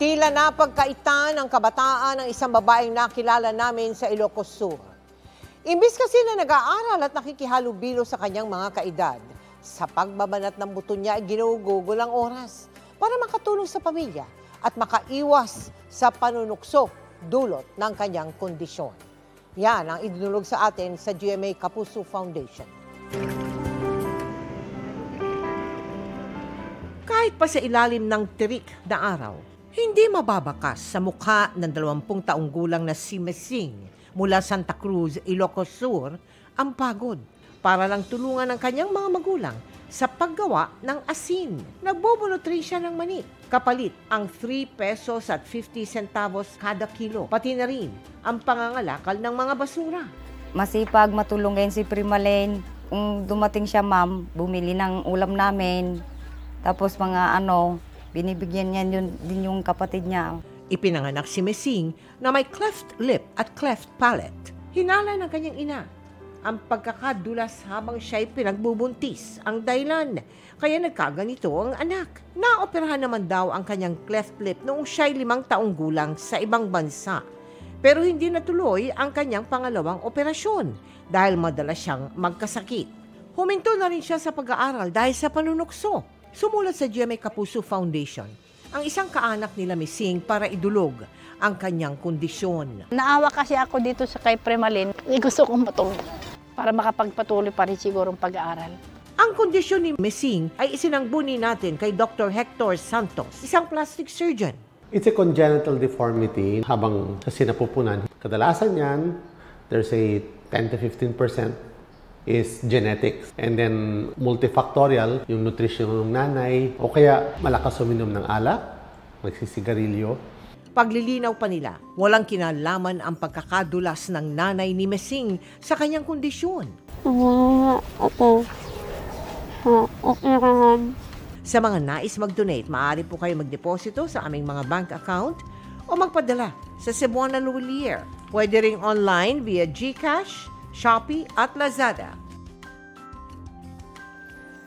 Tila napagkaitan ang kabataan ng isang babaeng nakilala namin sa Ilocos Sur. Imbis kasi na nag-aaral at nakikihalubilo sa kanyang mga kaedad, sa pagbabanat ng buto niya ay ginugugol ang oras para makatulong sa pamilya at makaiwas sa panunukso dulot ng kanyang kondisyon. Yan ang idinulog sa atin sa GMA Kapuso Foundation. Kahit pa sa ilalim ng tirik na araw, hindi mababakas sa mukha ng 20 taong gulang na si Mesing mula Santa Cruz, Ilocos Sur, ang pagod para lang tulungan ng kanyang mga magulang sa paggawa ng asin. Nagbubulotri siya ng mani. Kapalit ang 3 pesos at 50 centavos kada kilo. Pati na rin ang pangangalakal ng mga basura. Masipag matulong ngayon si Primalene. Kung dumating siya, ma'am, bumili ng ulam namin. Tapos binibigyan niya din yung kapatid niya. Ipinanganak si Mesing na may cleft lip at cleft palate. Hinala ng kanyang ina. Ang pagkakadulas habang siya'y pinagbubuntis ang dahilan. Kaya nagkaganito ang anak. Naoperahan naman daw ang kanyang cleft lip noong siya'y 5 taong gulang sa ibang bansa. Pero hindi natuloy ang kanyang pangalawang operasyon dahil madalas siyang magkasakit. Huminto na rin siya sa pag-aaral dahil sa panunukso. Sumulat sa GMA Kapuso Foundation ang isang kaanak nila Mesing para idulog ang kanyang kondisyon. Naawa kasi ako dito sa kay Primalene. Gusto kong matulog para makapagpatuloy pa rin siguro ang pag-aaral. Ang kondisyon ni Mesing ay isinangbuni natin kay Dr. Hector Santos, isang plastic surgeon. It's a congenital deformity habang kasi napupunan. Kadalasan yan, there's a 10 to 15% is genetics. And then multifactorial, yung nutrition ng nanay, o kaya malakas uminom ng alak, nagsisigarilyo. Paglilinaw pa nila, walang kinalaman ang pagkakadulas ng nanay ni Mesing sa kanyang kondisyon. Sa mga nais mag-donate, maaari po kayo magdeposito sa aming mga bank account o magpadala sa Cebuana Luwilier. Pwede ring online via GCash, Shopee at Lazada.